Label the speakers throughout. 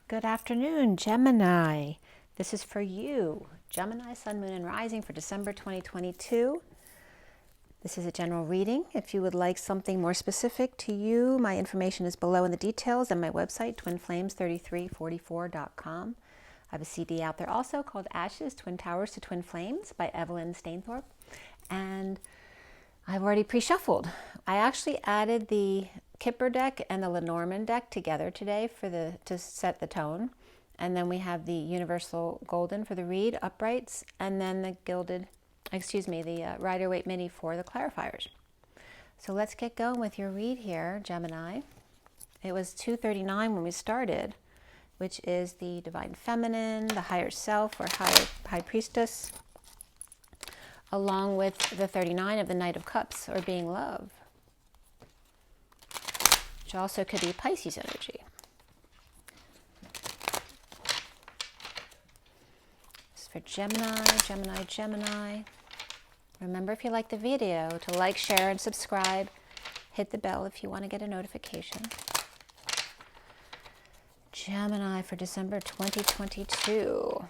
Speaker 1: Good afternoon, Gemini. This is for you, Gemini, Sun, Moon, and Rising for December 2022. This is a general reading. If you would like something more specific to you, my information is below in the details on my website, twinflames3344.com. I have a CD out there also called Ashes, Twin Towers to Twin Flames by Evelyn Stainthorpe. And I've already pre-shuffled. I actually added the KIPPER deck and the LENORMAND deck together today to set the tone. And then we have the Universal Golden for the read, uprights, and then the the Rider-Waite Mini for the clarifiers. So let's get going with your read here, Gemini. It was 239 when we started, which is the Divine Feminine, the Higher Self or High Priestess, along with the 39 of the Knight of Cups, or being love, which also could be Pisces energy. This is for Gemini. Remember, if you like the video, to like, share, and subscribe. Hit the bell if you want to get a notification. Gemini for December 2022.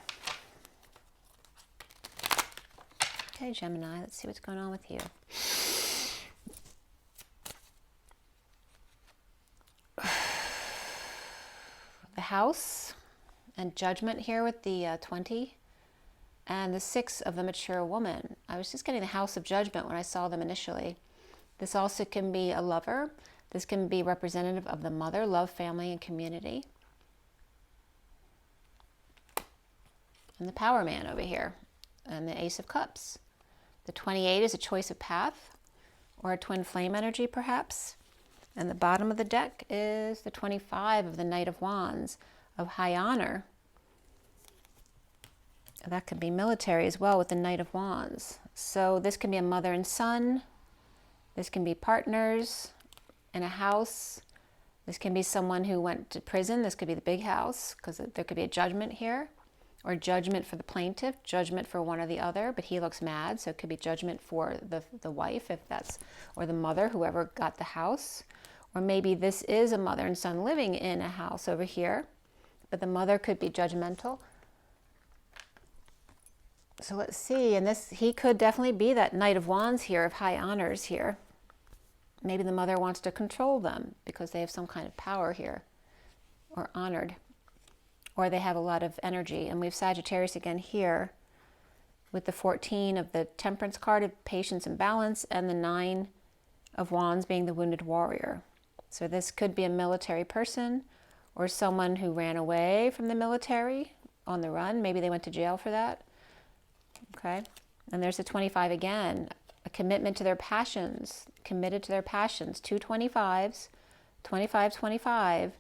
Speaker 1: Okay, Gemini, let's see what's going on with you. The House and Judgment here with the 20 and the 6 of the Mature Woman. I was just getting the House of Judgment when I saw them initially. This also can be a lover. This can be representative of the mother, love, family, and community. And the Power Man over here, and the Ace of Cups. The 28 is a choice of path, or a twin flame energy perhaps. And the bottom of the deck is the 25 of the Knight of Wands, of high honor. That could be military as well with the Knight of Wands. So this can be a mother and son. This can be partners in a house. This can be someone who went to prison. This could be the big house, because there could be a judgment here. Or judgment for the plaintiff, judgment for one or the other, but he looks mad, so it could be judgment for the wife, if that's, or the mother, whoever got the house. Or maybe this is a mother and son living in a house over here, but the mother could be judgmental. So let's see, and he could definitely be that Knight of Wands here, of high honors here. Maybe the mother wants to control them because they have some kind of power here, or honored. Or they have a lot of energy. And we have Sagittarius again here with the 14 of the Temperance card of patience and balance, and the 9 of Wands being the wounded warrior. So this could be a military person or someone who ran away from the military on the run. Maybe they went to jail for that. Okay. And there's the 25 again, a commitment to their passions, committed to their passions. 2 25s, 25, 25,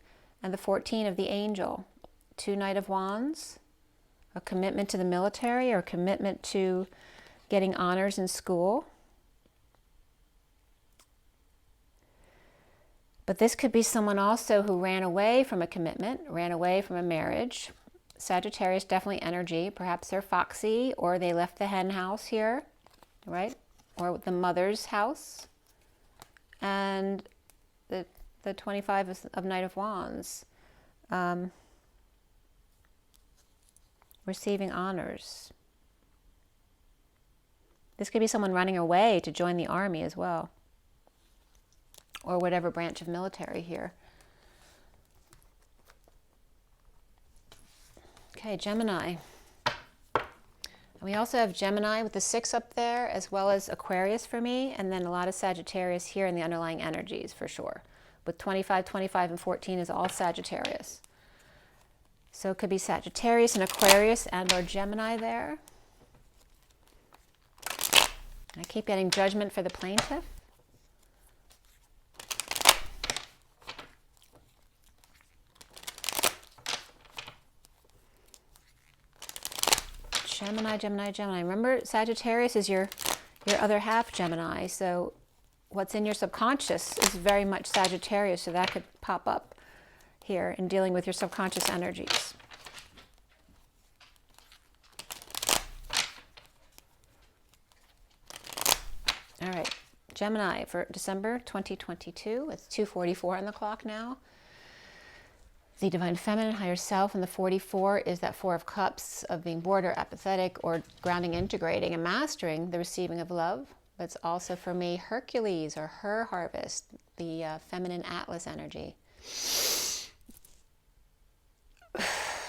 Speaker 1: and the 14 of the Angel. 2 Knight of Wands, a commitment to the military or commitment to getting honors in school. But this could be someone also who ran away from a commitment, ran away from a marriage. Sagittarius, definitely energy. Perhaps they're foxy, or they left the hen house here, right? Or the mother's house. And the 25 of Knight of Wands. Receiving honors. This could be someone running away to join the army as well, or whatever branch of military here. Okay, Gemini. We also have Gemini with the 6 up there, as well as Aquarius for me, and then a lot of Sagittarius here in the underlying energies for sure. With 25, 25, and 14 is all Sagittarius. So it could be Sagittarius and Aquarius and or Gemini there. I keep getting judgment for the plaintiff. Gemini, Gemini, Gemini. Remember, Sagittarius is your other half, Gemini. So what's in your subconscious is very much Sagittarius, so that could pop up here in dealing with your subconscious energies. All right, Gemini for December 2022. It's 2:44 on the clock now. The Divine Feminine, higher self, and the 44 is that 4 of Cups of being bored or apathetic or grounding, integrating, and mastering the receiving of love. But it's also for me Hercules or her harvest, the feminine Atlas energy.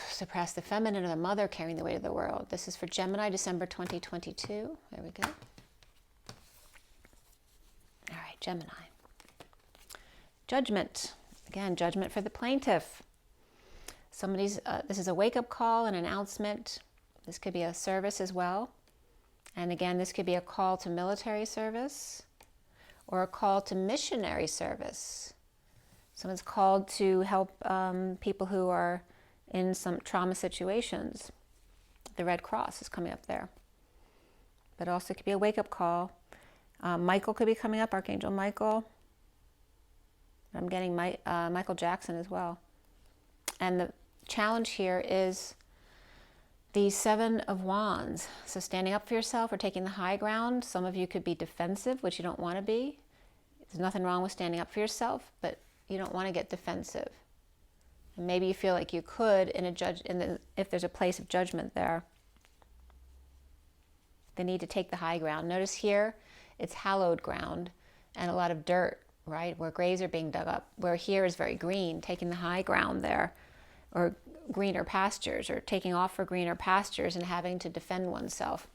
Speaker 1: Suppress the feminine or the mother carrying the weight of the world. This is for Gemini, December 2022. There we go. All right, Gemini. Judgment. Again, judgment for the plaintiff. This is a wake-up call, an announcement. This could be a service as well. And again, this could be a call to military service or a call to missionary service. Someone's called to help people who are in some trauma situations. The Red Cross is coming up there. But also it could be a wake-up call. Michael could be coming up, Archangel Michael. I'm getting Michael Jackson as well. And the challenge here is the 7 of Wands. So standing up for yourself or taking the high ground. Some of you could be defensive, which you don't want to be. There's nothing wrong with standing up for yourself, but you don't want to get defensive. And maybe you feel like you could if there's a place of judgment there. The need to take the high ground. Notice here, it's hallowed ground and a lot of dirt, right? Where graves are being dug up. Where here is very green, taking the high ground there. Or greener pastures, or taking off for greener pastures and having to defend oneself.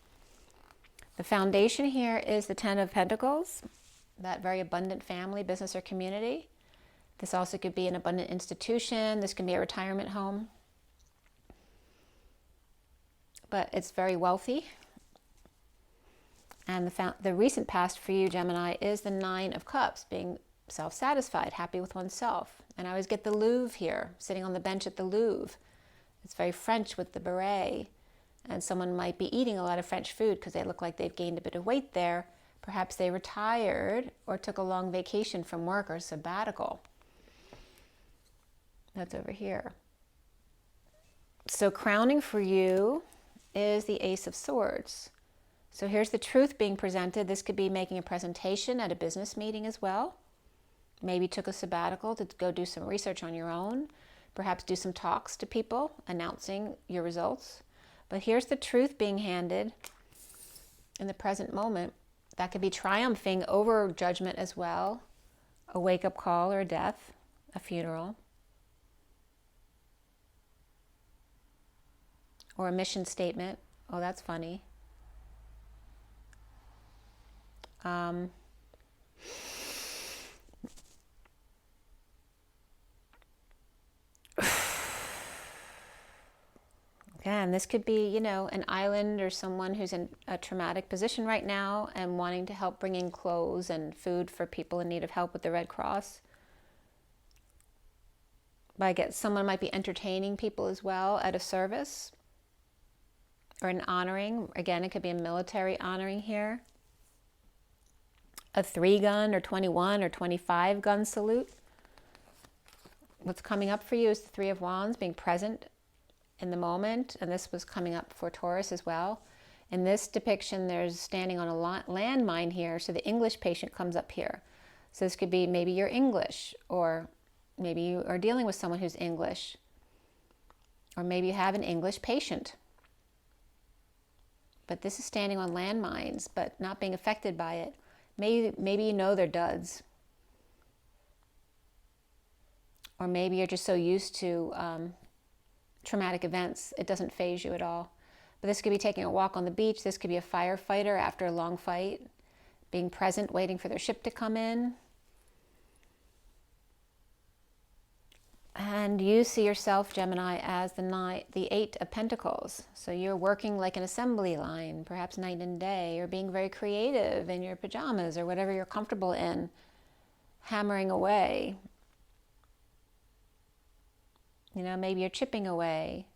Speaker 1: The foundation here is the 10 of Pentacles, that very abundant family, business, or community. This also could be an abundant institution. This can be a retirement home. But it's very wealthy. And the recent past for you, Gemini, is the 9 of Cups, being self-satisfied, happy with oneself. And I always get the Louvre here, sitting on the bench at the Louvre. It's very French with the beret. And someone might be eating a lot of French food because they look like they've gained a bit of weight there. Perhaps they retired or took a long vacation from work or sabbatical. That's over here. So crowning for you is the Ace of Swords. So here's the truth being presented. This could be making a presentation at a business meeting as well. Maybe took a sabbatical to go do some research on your own. Perhaps do some talks to people, announcing your results. But here's the truth being handed in the present moment. That could be triumphing over judgment as well. A wake-up call or a death, a funeral. Or a mission statement. Oh, that's funny. Again, this could be, an island or someone who's in a traumatic position right now and wanting to help bring in clothes and food for people in need of help with the Red Cross. Someone might be entertaining people as well at a service or an honoring. Again, it could be a military honoring here. A 3-gun or 21 or 25 gun salute. What's coming up for you is the 3 of Wands, being present in the moment, and this was coming up for Taurus as well. In this depiction, there's standing on a landmine here, so the English patient comes up here. So this could be maybe you're English, or maybe you are dealing with someone who's English, or maybe you have an English patient. But this is standing on landmines, but not being affected by it. Maybe you know they're duds. Or maybe you're just so used to traumatic events, it doesn't faze you at all. But this could be taking a walk on the beach. This could be a firefighter after a long fight, being present, waiting for their ship to come in. And you see yourself, Gemini, as the 8 of Pentacles. So you're working like an assembly line, perhaps night and day, or being very creative in your pajamas or whatever you're comfortable in, hammering away. Maybe you're chipping away.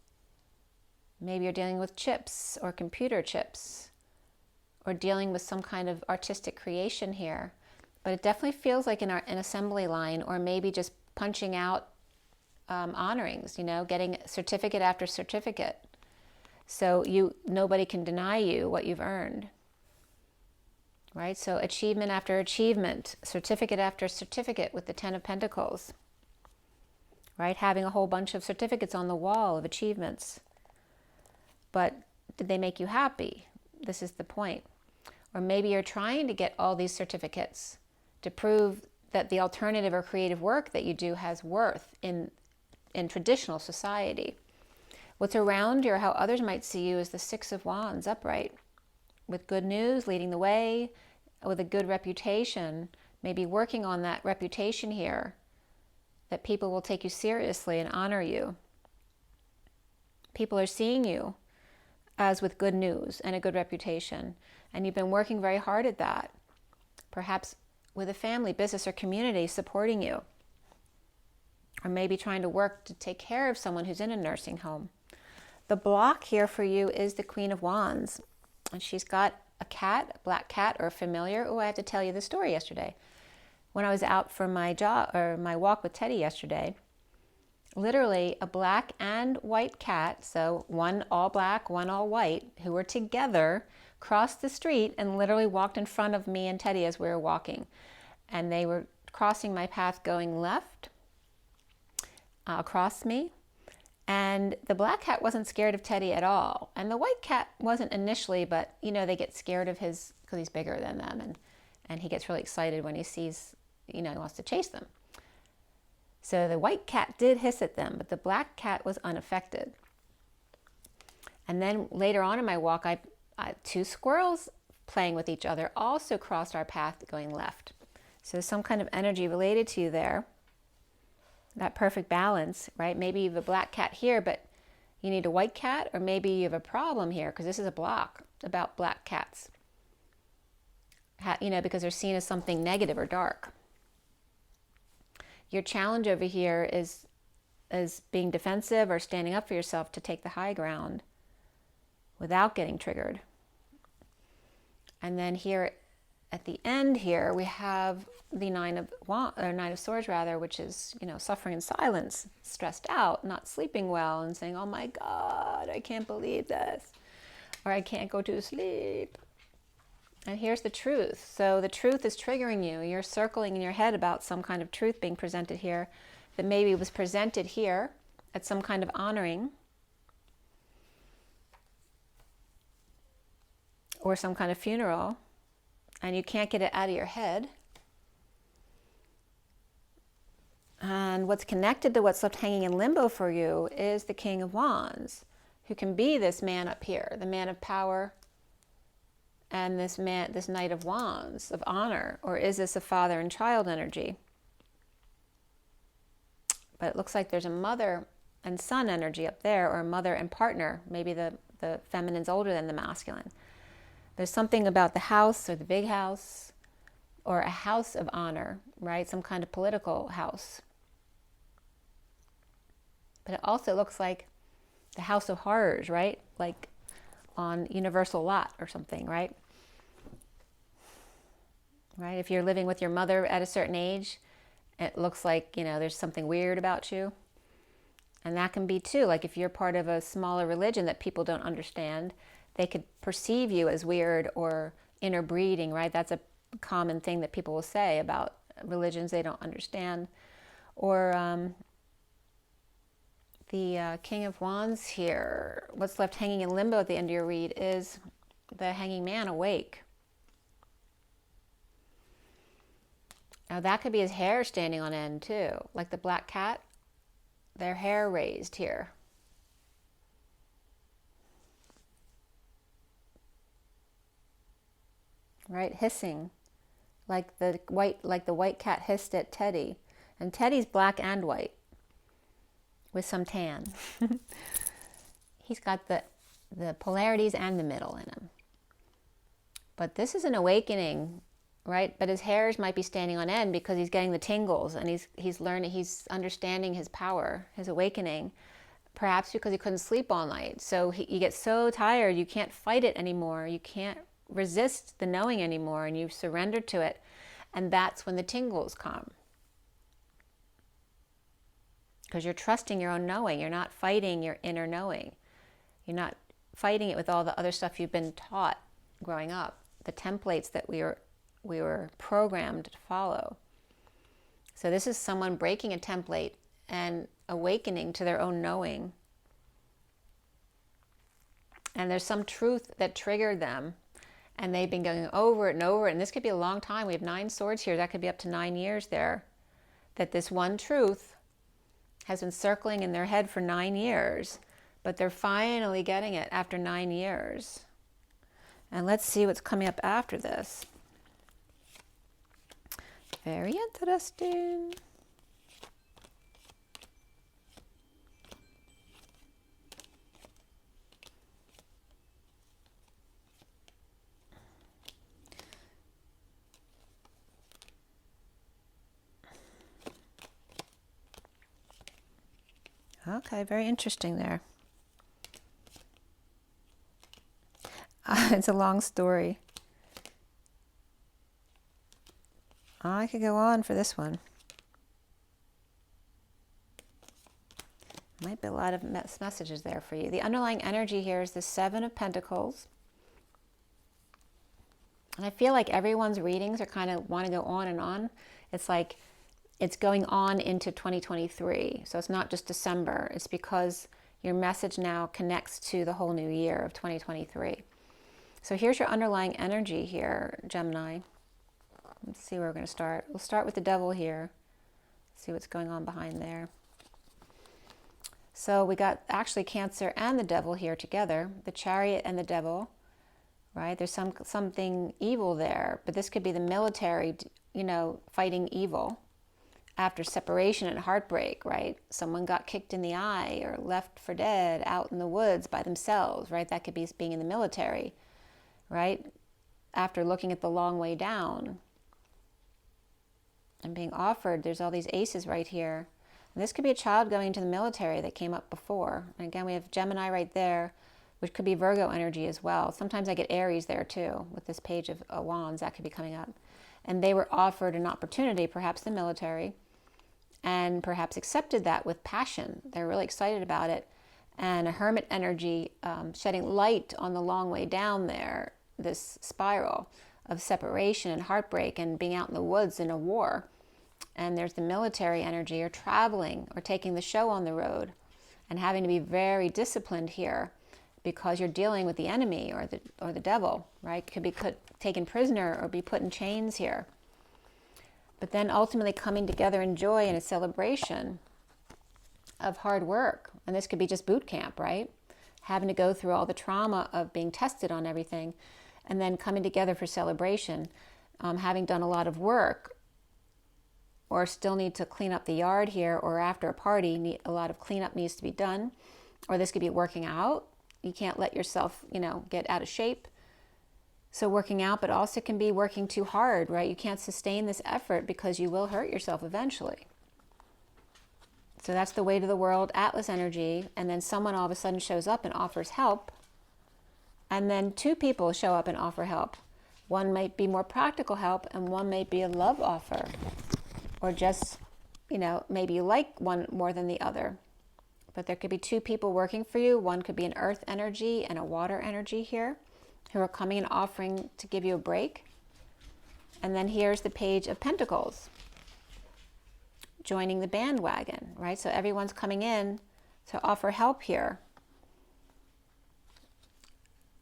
Speaker 1: Maybe you're dealing with chips or computer chips, or dealing with some kind of artistic creation here. But it definitely feels like an assembly line, or maybe just punching out honorings, getting certificate after certificate. So nobody can deny you what you've earned. Right? So achievement after achievement, certificate after certificate with the 10 of Pentacles. right? Having a whole bunch of certificates on the wall of achievements. But did they make you happy? This is the point. Or maybe you're trying to get all these certificates to prove that the alternative or creative work that you do has worth in traditional society. What's around you or how others might see you is the Six of Wands upright, with good news, leading the way, with a good reputation, maybe working on that reputation here, that people will take you seriously and honor you. People are seeing you as with good news and a good reputation, and you've been working very hard at that, perhaps with a family, business, or community supporting you, or maybe trying to work to take care of someone who's in a nursing home. The block here for you is the Queen of Wands, and she's got a cat, a black cat, or a familiar. Oh, I have to tell you the story yesterday. When I was out for my walk with Teddy yesterday, literally a black and white cat, so one all black, one all white, who were together, crossed the street and literally walked in front of me and Teddy as we were walking. And they were crossing my path going left across me. And the black cat wasn't scared of Teddy at all. And the white cat wasn't initially, but you know, they get scared of his, because he's bigger than them. And he gets really excited when he sees, you know, he wants to chase them. So the white cat did hiss at them, but the black cat was unaffected. And then later on in my walk, two squirrels playing with each other also crossed our path going left. So some kind of energy related to you there. That perfect balance, right? Maybe you have a black cat here, but you need a white cat, or maybe you have a problem here because this is a block about black cats. You know, because they're seen as something negative or dark. Your challenge over here is being defensive or standing up for yourself to take the high ground without getting triggered. And then here at the end here, we have the Nine of Swords rather, which is, you know, suffering in silence, stressed out, not sleeping well, and saying, oh my God, I can't believe this, or I can't go to sleep. And here's the truth. So the truth is triggering you. You're circling in your head about some kind of truth being presented here that maybe was presented here at some kind of honoring or some kind of funeral, and you can't get it out of your head. And what's connected to what's left hanging in limbo for you is the King of Wands, who can be this man up here, the man of power, and this Knight of Wands of honor. Or is this a father and child energy? But it looks like there's a mother and son energy up there, or a mother and partner. Maybe the feminine's older than the masculine. There's something about the house or the big house, or a house of honor, right? Some kind of political house. But it also looks like the house of horrors, right? Like on Universal Lot or something, right? Right? If you're living with your mother at a certain age, it looks like, you know, there's something weird about you. And that can be too. Like if you're part of a smaller religion that people don't understand, they could perceive you as weird or interbreeding, right? That's a common thing that people will say about religions they don't understand. Or the King of Wands here, what's left hanging in limbo at the end of your read is the Hanging Man awake. Now that could be his hair standing on end too, like the black cat, their hair raised here. Right, hissing, like the white cat hissed at Teddy, and Teddy's black and white with some tan. He's got the polarities and the middle in him. But this is an awakening, right? But his hairs might be standing on end because he's getting the tingles, and he's learning, he's understanding his power, his awakening. Perhaps because he couldn't sleep all night, so you get so tired you can't fight it anymore. You can't resist the knowing anymore, and you've surrendered to it, and that's when the tingles come, because you're trusting your own knowing. You're not fighting your inner knowing. You're not fighting it with all the other stuff you've been taught growing up, the templates that we were programmed to follow. So this is someone breaking a template and awakening to their own knowing. And there's some truth that triggered them, and they've been going over it and over it. And this could be a long time. We have 9 swords here. That could be up to 9 years there. That this one truth has been circling in their head for 9 years, but they're finally getting it after 9 years. And let's see what's coming up after this. Very interesting. Okay, very interesting there. It's a long story. I could go on for this one. Might be a lot of messages there for you. The underlying energy here is the 7 of Pentacles. And I feel like everyone's readings are kind of want to go on and on. It's like it's going on into 2023. So it's not just December. It's because your message now connects to the whole new year of 2023. So here's your underlying energy here, Gemini. Let's see where we're going to start. We'll start with the Devil here. See what's going on behind there. So we got actually Cancer and the Devil here together. The Chariot and the Devil, right? There's something evil there, but this could be the military, you know, fighting evil after separation and heartbreak, right? Someone got kicked in the eye or left for dead out in the woods by themselves, right? That could be being in the military, right? After looking at the long way down and being offered, there's all these aces right here. And this could be a child going into the military that came up before. And again, we have Gemini right there, which could be Virgo energy as well. Sometimes I get Aries there too, with this Page of Wands, that could be coming up. And they were offered an opportunity, perhaps the military, and perhaps accepted that with passion. They're really excited about it. And a Hermit energy shedding light on the long way down there, this spiral of separation and heartbreak and being out in the woods in a war. And there's the military energy, or traveling, or taking the show on the road, and having to be very disciplined here because you're dealing with the enemy or the devil, right? Could be taken prisoner or be put in chains here. But then ultimately coming together in joy and a celebration of hard work. And this could be just boot camp, right? Having to go through all the trauma of being tested on everything, and then coming together for celebration, having done a lot of work, or still need to clean up the yard here, or after a party, a lot of cleanup needs to be done. Or this could be working out. You can't let yourself, you know, get out of shape. So working out, but also can be working too hard, right? You can't sustain this effort because you will hurt yourself eventually. So that's the weight of the world, Atlas energy. And then someone all of a sudden shows up and offers help. And then 2 people show up and offer help. One might be more practical help, and one might be a love offer. Or just, you know, maybe you like one more than the other. But there could be 2 people working for you. One could be an earth energy and a water energy here, who are coming and offering to give you a break. And then here's the Page of Pentacles, joining the bandwagon, right? So everyone's coming in to offer help here.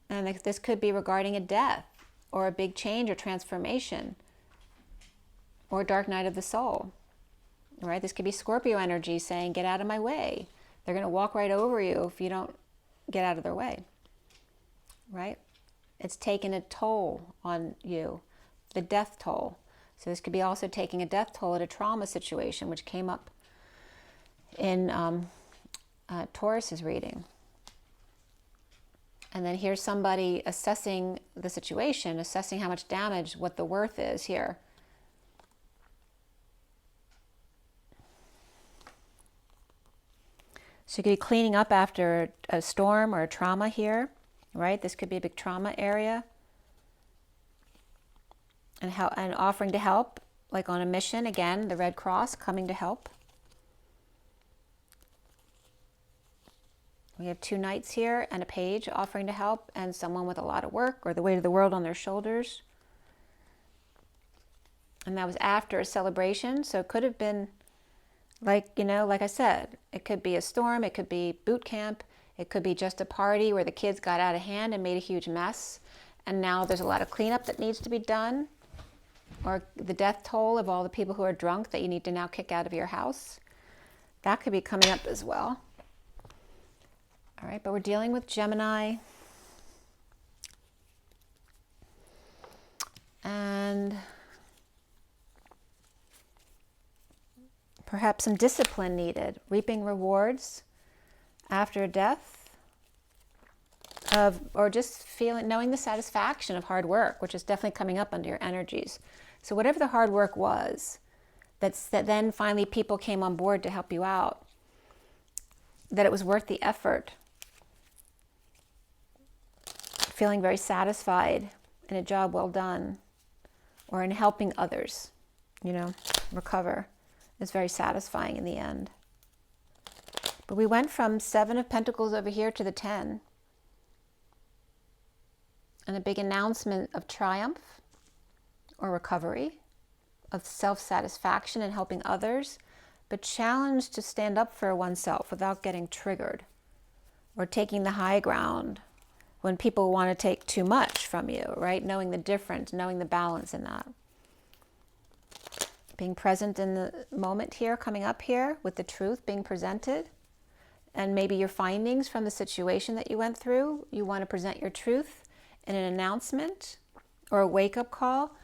Speaker 1: And this could be regarding a death, or a big change or transformation, or dark night of the soul, right? This could be Scorpio energy saying, get out of my way. They're going to walk right over you if you don't get out of their way, right? It's taken a toll on you, the death toll. So this could be also taking a death toll at a trauma situation, which came up in Taurus's reading. And then here's somebody assessing the situation, assessing how much damage, what the worth is here. So you could be cleaning up after a storm or a trauma here, right? This could be a big trauma area. And offering to help, like on a mission, again, the Red Cross coming to help. We have 2 knights here and a page offering to help, and someone with a lot of work or the weight of the world on their shoulders. And that was after a celebration, so it could have been Like, you know, like I said, it could be a storm, it could be boot camp, it could be just a party where the kids got out of hand and made a huge mess, and now there's a lot of cleanup that needs to be done, or the death toll of all the people who are drunk that you need to now kick out of your house. That could be coming up as well. All right, but we're dealing with Gemini. And perhaps some discipline needed, reaping rewards after death, or just knowing the satisfaction of hard work, which is definitely coming up under your energies. So whatever the hard work was, that then finally people came on board to help you out, that it was worth the effort, feeling very satisfied in a job well done, or in helping others, you know, recover, is very satisfying in the end. But we went from 7 of Pentacles over here to the 10. And a big announcement of triumph or recovery, of self-satisfaction and helping others, but challenge to stand up for oneself without getting triggered or taking the high ground when people want to take too much from you, right? Knowing the difference, knowing the balance in that. Being present in the moment here, coming up here with the truth being presented, and maybe your findings from the situation that you went through. You want to present your truth in an announcement or a wake-up call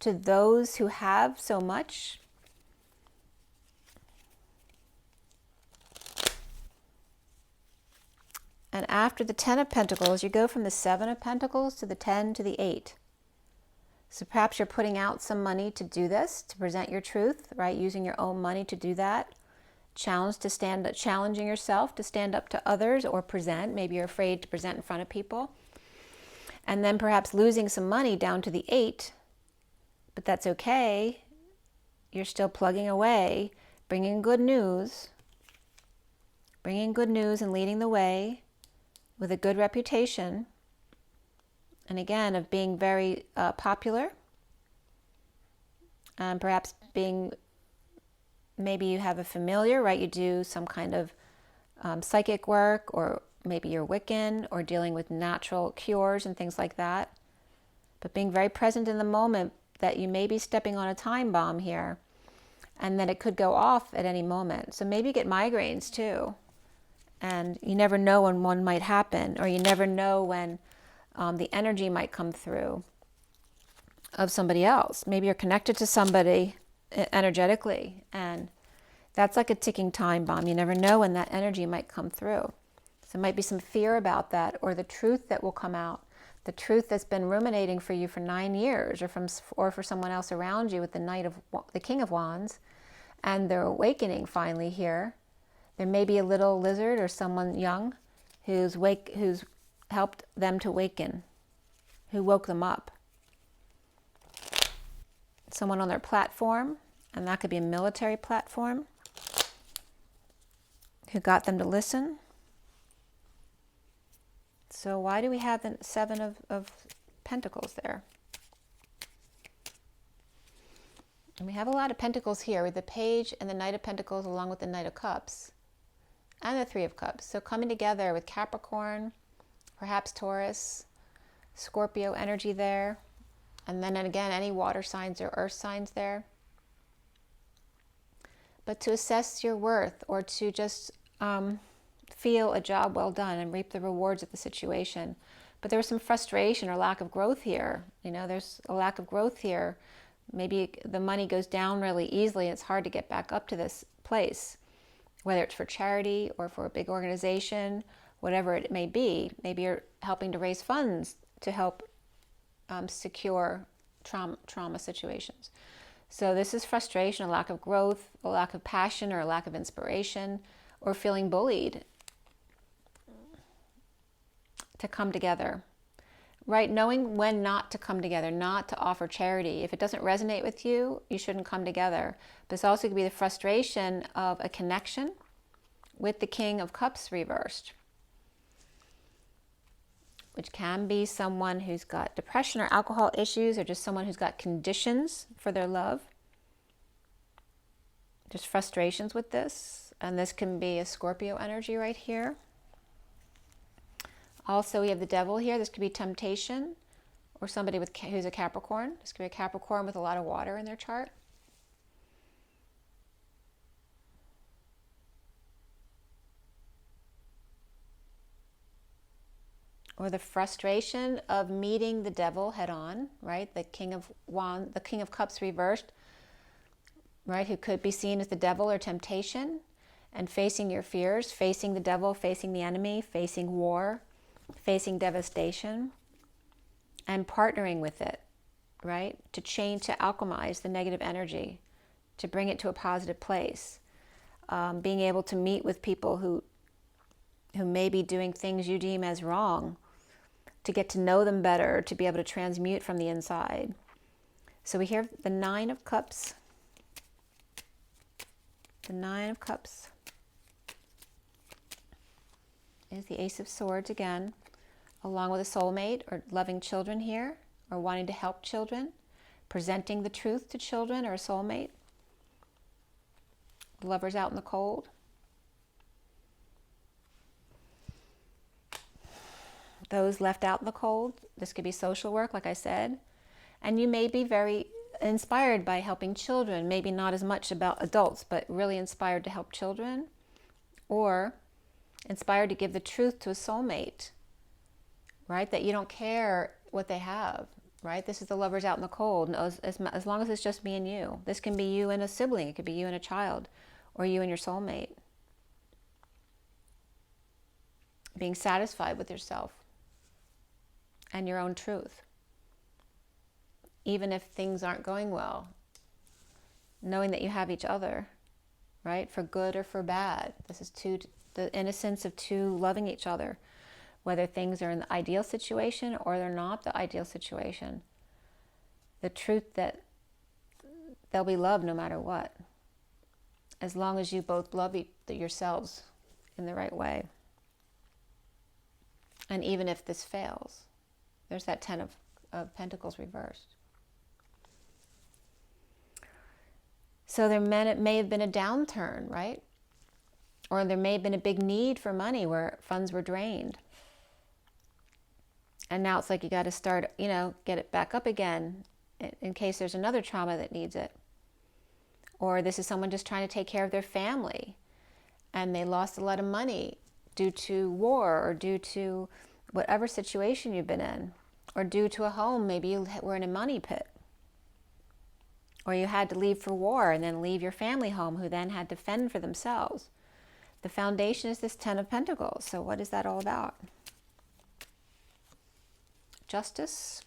Speaker 1: to those who have so much. And after the 10 of Pentacles, you go from the 7 of Pentacles to the 10 to the 8. So perhaps you're putting out some money to do this, to present your truth, right? Using your own money to do that. Challenging yourself to stand up to others or present. Maybe you're afraid to present in front of people. And then perhaps losing some money down to the 8. But that's okay. You're still plugging away, bringing good news and leading the way with a good reputation. And again, of being very popular, and perhaps being, maybe you have a familiar, right? You do some kind of psychic work, or maybe you're Wiccan, or dealing with natural cures and things like that. But being very present in the moment, that you may be stepping on a time bomb here, and that it could go off at any moment. So maybe you get migraines too, and you never know when one might happen, or you never know when the energy might come through of somebody else. Maybe you're connected to somebody energetically, and that's like a ticking time bomb. You never know when that energy might come through. So there might be some fear about that, or the truth that will come out, the truth that's been ruminating for you for 9 years, or for someone else around you with the King of Wands, and they're awakening finally here. There may be a little lizard or someone young who's helped them to waken, who woke them up. Someone on their platform, and that could be a military platform, who got them to listen. So why do we have the 7 of Pentacles there? And we have a lot of Pentacles here with the Page and the Knight of Pentacles, along with the Knight of Cups and the 3 of Cups. So coming together with Capricorn, perhaps Taurus, Scorpio energy there. And then again, any water signs or earth signs there. But to assess your worth, or to just feel a job well done and reap the rewards of the situation. But there was some frustration or lack of growth here. You know, there's a lack of growth here. Maybe the money goes down really easily. And it's hard to get back up to this place, whether it's for charity or for a big organization, whatever it may be. Maybe you're helping to raise funds to help secure trauma situations. So this is frustration, a lack of growth, a lack of passion, or a lack of inspiration, or feeling bullied to come together, right? Knowing when not to come together, not to offer charity. If it doesn't resonate with you, you shouldn't come together. But it's also going to be the frustration of a connection with the King of Cups reversed, which can be someone who's got depression or alcohol issues, or just someone who's got conditions for their love. There's frustrations with this, and this can be a Scorpio energy right here. Also, we have the Devil here. This could be temptation, or somebody who's a Capricorn. This could be a Capricorn with a lot of water in their chart. Or the frustration of meeting the Devil head on, right? The King of Wands, the King of Cups reversed, right? Who could be seen as the Devil or temptation, and facing your fears, facing the Devil, facing the enemy, facing war, facing devastation, and partnering with it, right? To change, to alchemize the negative energy, to bring it to a positive place. Being able to meet with people who may be doing things you deem as wrong, to get to know them better, to be able to transmute from the inside. So we have the Nine of Cups. The Nine of Cups is the Ace of Swords again, along with a soulmate or loving children here, or wanting to help children, presenting the truth to children or a soulmate. Lovers out in the cold. Those left out in the cold. This could be social work, like I said. And you may be very inspired by helping children, maybe not as much about adults, but really inspired to help children, or inspired to give the truth to a soulmate, right? That you don't care what they have, right? This is the lovers out in the cold, and as long as it's just me and you. This can be you and a sibling, it could be you and a child, or you and your soulmate. Being satisfied with yourself and your own truth. Even if things aren't going well, knowing that you have each other, right? For good or for bad. This is the innocence of two loving each other, whether things are in the ideal situation or they're not the ideal situation. The truth that they'll be loved no matter what, as long as you both love yourselves in the right way. And even if this fails, there's that Ten of Pentacles reversed. So there may have been a downturn, right? Or there may have been a big need for money where funds were drained. And now it's like you got to start, get it back up again in case there's another trauma that needs it. Or this is someone just trying to take care of their family and they lost a lot of money due to war or due to whatever situation you've been in, or due to a home, maybe you were in a money pit. Or you had to leave for war and then leave your family home, who then had to fend for themselves. The foundation is this Ten of Pentacles. So what is that all about? Justice,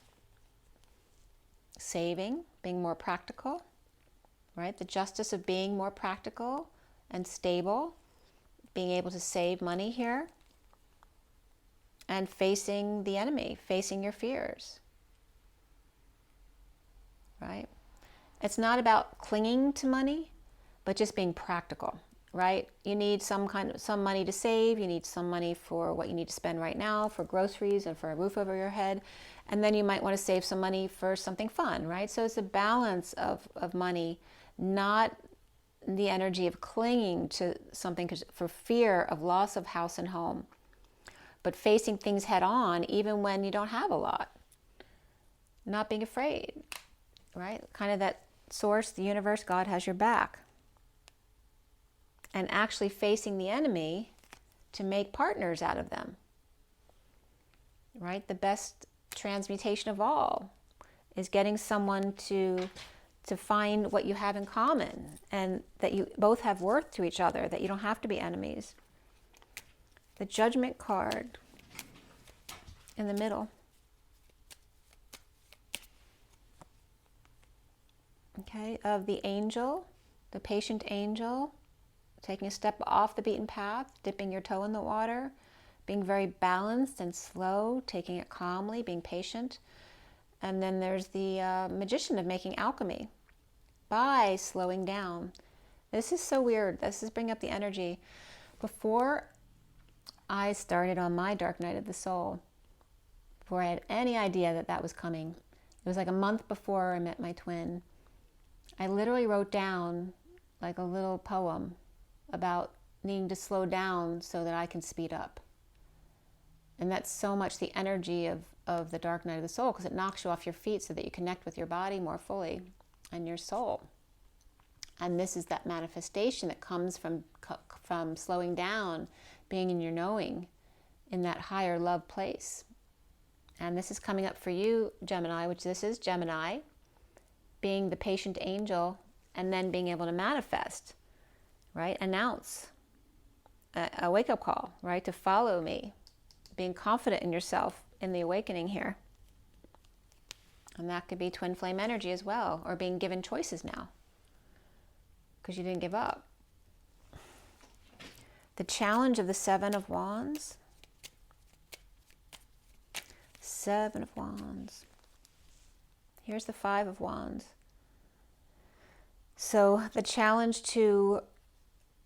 Speaker 1: saving, being more practical, right? The justice of being more practical and stable, being able to save money here, and facing the enemy, facing your fears, right? It's not about clinging to money, but just being practical, right? You need some money to save. You need some money for what you need to spend right now, for groceries and for a roof over your head. And then you might want to save some money for something fun, right? So it's a balance of money, not the energy of clinging to something for fear of loss of house and home, but facing things head on even when you don't have a lot. Not being afraid, right? Kind of that source, the universe, God has your back. And actually facing the enemy to make partners out of them, right? The best transmutation of all is getting someone to find what you have in common, and that you both have worth to each other, that you don't have to be enemies. The Judgment card in the middle. Okay, of the angel, the patient angel, taking a step off the beaten path, dipping your toe in the water, being very balanced and slow, taking it calmly, being patient. And then there's the magician of making alchemy by slowing down. This is so weird. This is bringing up the energy. Before I started on my dark night of the soul, before I had any idea that that was coming, it was like a month before I met my twin, I literally wrote down like a little poem about needing to slow down so that I can speed up. And that's so much the energy of the dark night of the soul, because it knocks you off your feet so that you connect with your body more fully and your soul. And this is that manifestation that comes from slowing down, being in your knowing, in that higher love place. And this is coming up for you, Gemini, which this is Gemini, being the patient angel, and then being able to manifest, right? Announce a wake-up call, right? To follow me, being confident in yourself in the awakening here. And that could be twin flame energy as well, or being given choices now because you didn't give up. The challenge of the Seven of Wands. Seven of Wands. Here's the Five of Wands. So the challenge to,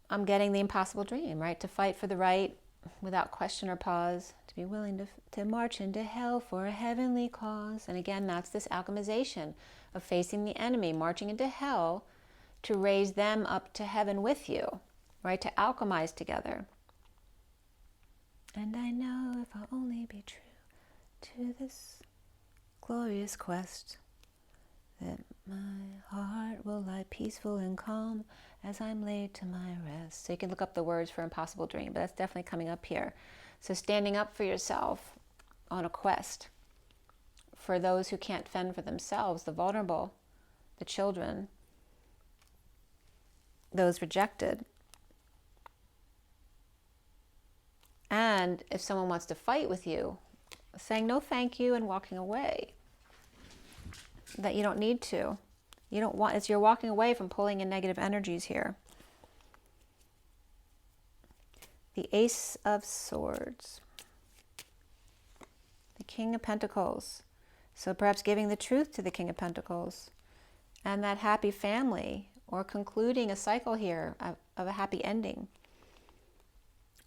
Speaker 1: I'm getting the impossible dream, right? To fight for the right without question or pause, to be willing to march into hell for a heavenly cause. And again, that's this alchemization of facing the enemy, marching into hell to raise them up to heaven with you, right? To alchemize together. And I know if I'll only be true to this glorious quest, that my heart will lie peaceful and calm as I'm laid to my rest. So you can look up the words for impossible dream, but that's definitely coming up here. So standing up for yourself on a quest for those who can't fend for themselves, the vulnerable, the children, those rejected. And if someone wants to fight with you, saying no thank you and walking away. That you don't need to. You don't want, it's you're walking away from pulling in negative energies here. The Ace of Swords. The King of Pentacles. So perhaps giving the truth to the King of Pentacles. And that happy family, or concluding a cycle here of a happy ending.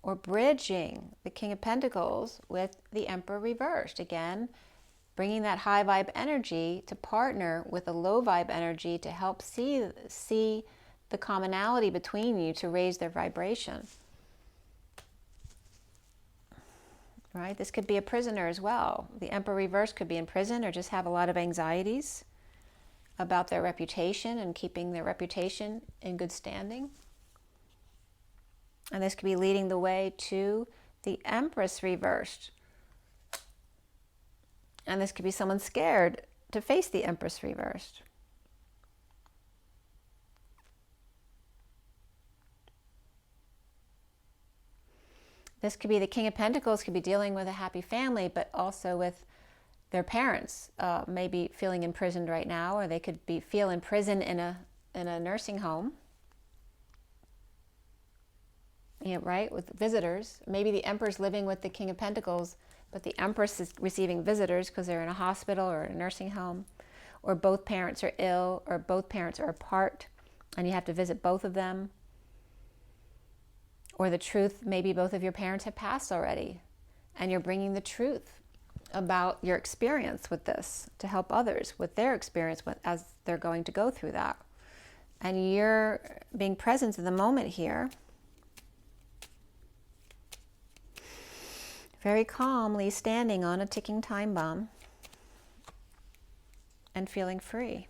Speaker 1: Or bridging the King of Pentacles with the Emperor reversed. Again, bringing that high vibe energy to partner with a low vibe energy to help see the commonality between you to raise their vibration. Right? This could be a prisoner as well. The Emperor reverse could be in prison or just have a lot of anxieties about their reputation and keeping their reputation in good standing. And this could be leading the way to the Empress reversed. And this could be someone scared to face the Empress reversed. This could be the King of Pentacles, could be dealing with a happy family, but also with their parents maybe feeling imprisoned right now, or they could feel imprisoned in a nursing home. Yeah, right, with visitors. Maybe the Emperor's living with the King of Pentacles, but the Empress is receiving visitors because they're in a hospital or a nursing home, or both parents are ill, or both parents are apart, and you have to visit both of them. Or the truth, maybe both of your parents have passed already, and you're bringing the truth about your experience with this to help others with their experience as they're going to go through that. And you're being present in the moment here, very calmly standing on a ticking time bomb and feeling free,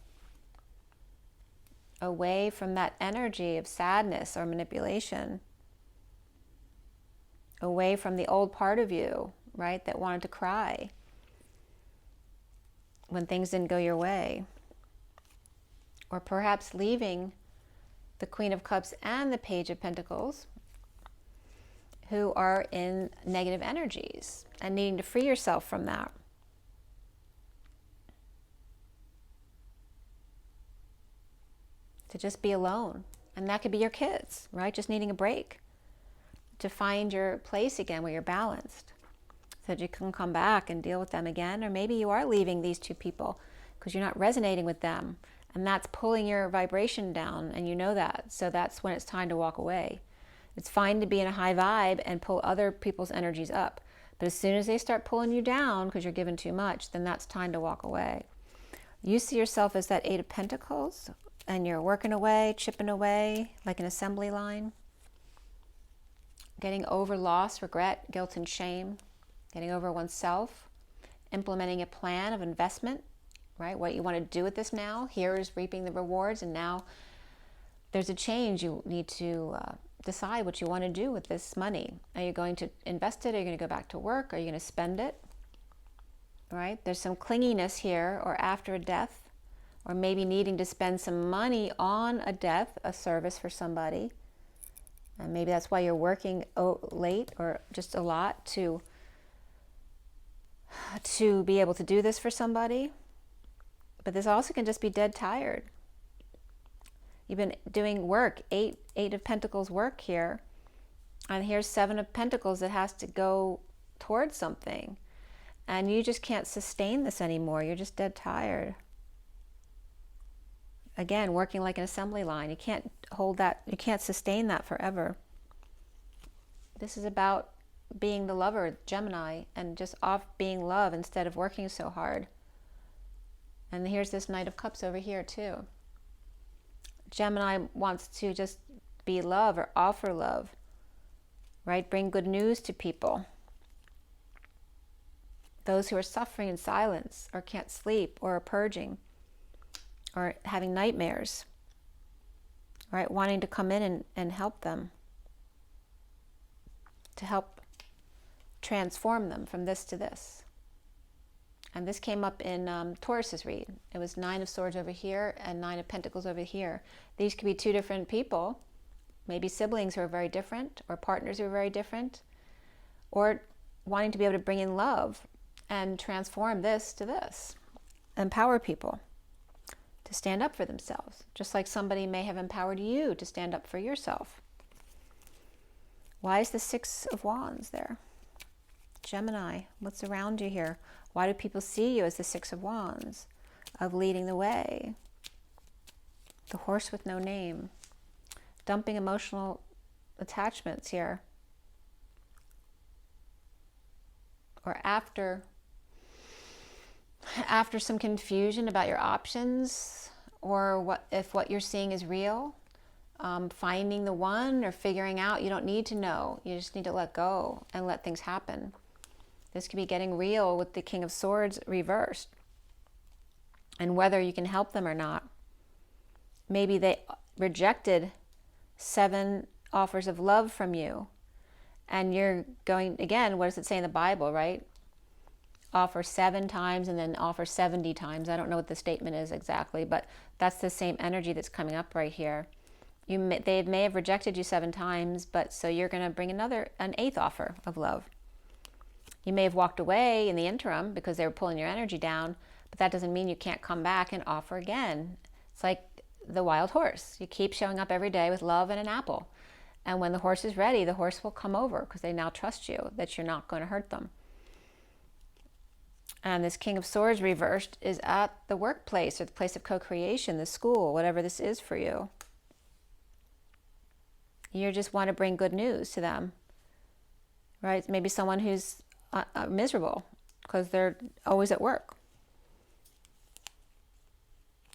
Speaker 1: away from that energy of sadness or manipulation, away from the old part of you, right, that wanted to cry when things didn't go your way. Or perhaps leaving the Queen of Cups and the Page of Pentacles, who are in negative energies and needing to free yourself from that. To just be alone. And that could be your kids, right? Just needing a break. To find your place again where you're balanced. So that you can come back and deal with them again. Or maybe you are leaving these two people because you're not resonating with them. And that's pulling your vibration down, and you know that. So that's when it's time to walk away. It's fine to be in a high vibe and pull other people's energies up. But as soon as they start pulling you down because you're giving too much, then that's time to walk away. You see yourself as that Eight of Pentacles, and you're working away, chipping away like an assembly line. Getting over loss, regret, guilt, and shame. Getting over oneself. Implementing a plan of investment, right? What you want to do with this now. Here is reaping the rewards, and now there's a change. You need to decide what you want to do with this money. Are you going to invest it? Are you going to go back to work? Are you going to spend it? Right? There's some clinginess here, or after a death, or maybe needing to spend some money on a death, a service for somebody. And maybe that's why you're working late or just a lot to be able to do this for somebody. But this also can just be dead tired. You've been doing work, eight of Pentacles work here. And here's 7 of Pentacles that has to go towards something. And you just can't sustain this anymore. You're just dead tired. Again, working like an assembly line. You can't hold that, you can't sustain that forever. This is about being the lover, Gemini, and just off being love instead of working so hard. And here's this Knight of Cups over here too. Gemini wants to just be love or offer love, right? Bring good news to people. Those who are suffering in silence or can't sleep or are purging or having nightmares, right? Wanting to come in and help them, to help transform them from this to this. And this came up in Taurus's read. It was 9 of Swords over here and 9 of Pentacles over here. These could be 2 different people, maybe siblings who are very different, or partners who are very different, or wanting to be able to bring in love and transform this to this. Empower people to stand up for themselves, just like somebody may have empowered you to stand up for yourself. Why is the 6 of Wands there? Gemini, what's around you here? Why do people see you as the 6 of Wands, of leading the way? The horse with no name. Dumping emotional attachments here. Or after some confusion about your options, or if what you're seeing is real, finding the one or figuring out, you don't need to know. You just need to let go and let things happen. This could be getting real with the King of Swords reversed, and whether you can help them or not. Maybe they rejected 7 offers of love from you, and you're going, again, what does it say in the Bible, right? Offer 7 times and then offer 70 times. I don't know what the statement is exactly, but that's the same energy that's coming up right here. They may have rejected you 7 times, but so you're going to bring an 8th offer of love. You may have walked away in the interim because they were pulling your energy down, but that doesn't mean you can't come back and offer again. It's like the wild horse. You keep showing up every day with love and an apple. And when the horse is ready, the horse will come over because they now trust you, that you're not going to hurt them. And this King of Swords reversed is at the workplace or the place of co-creation, the school, whatever this is for you. You just want to bring good news to them, right? Maybe someone who's miserable because they're always at work.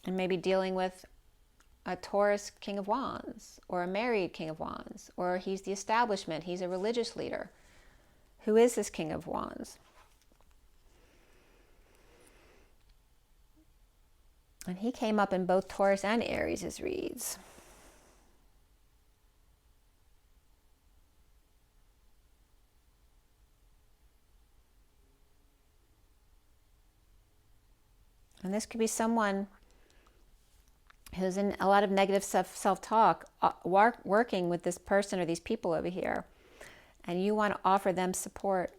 Speaker 1: And maybe dealing with a Taurus King of Wands, or a married King of Wands, or he's the establishment, he's a religious leader. Who is this King of Wands? And he came up in both Taurus and Aries' reads. And this could be someone who's in a lot of negative self-talk, working with this person or these people over here. And you want to offer them support,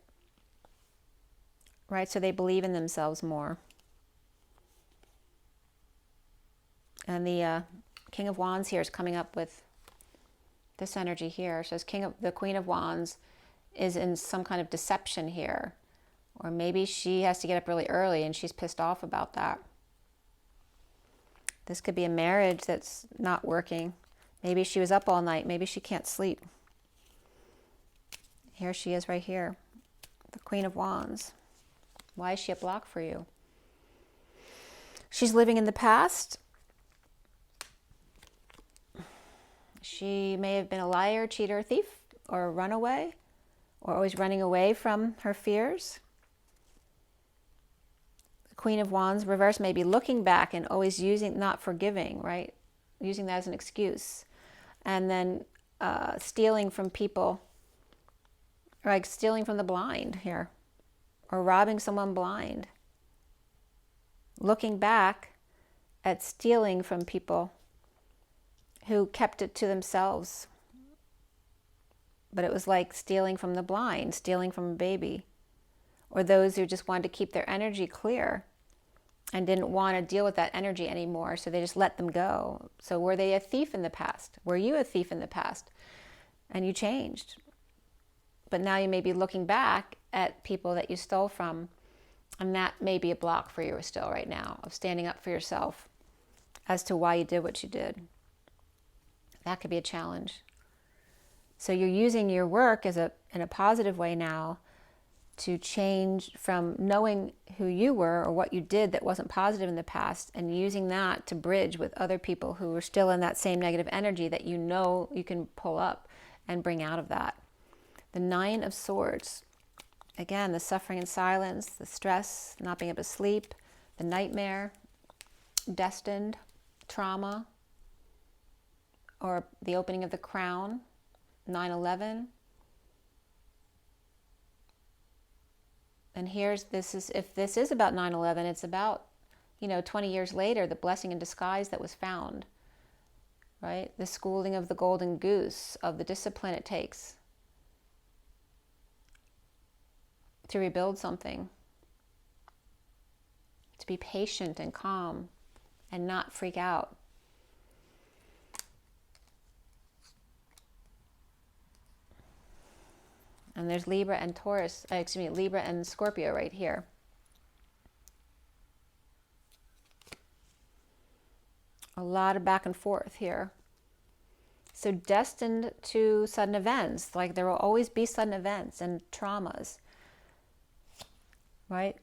Speaker 1: right? So they believe in themselves more. And the King of Wands here is coming up with this energy here. So the Queen of Wands is in some kind of deception here. Or maybe she has to get up really early and she's pissed off about that. This could be a marriage that's not working. Maybe she was up all night. Maybe she can't sleep. Here she is right here. The Queen of Wands. Why is she a block for you? She's living in the past. She may have been a liar, cheater, thief, or a runaway, or always running away from her fears. The Queen of Wands reverse may be looking back and always not forgiving, right? Using that as an excuse. And then stealing from people, like stealing from the blind here, or robbing someone blind. Looking back at stealing from people who kept it to themselves. But it was like stealing from the blind, stealing from a baby, or those who just wanted to keep their energy clear and didn't want to deal with that energy anymore, so they just let them go. So were they a thief in the past? Were you a thief in the past? And you changed. But now you may be looking back at people that you stole from, and that may be a block for you still right now, of standing up for yourself as to why you did what you did. That could be a challenge. So you're using your work in a positive way now to change from knowing who you were or what you did that wasn't positive in the past, and using that to bridge with other people who are still in that same negative energy that you know you can pull up and bring out of that. The Nine of Swords. Again, the suffering in silence, the stress, not being able to sleep, the nightmare, destined, trauma, or the opening of the crown, 9/11. And if this is about 9/11, it's about, 20 years later, the blessing in disguise that was found, right? The schooling of the golden goose, of the discipline it takes to rebuild something, to be patient and calm and not freak out. And there's Libra and Libra and Scorpio right here. A lot of back and forth here. So destined to sudden events, like there will always be sudden events and traumas, right?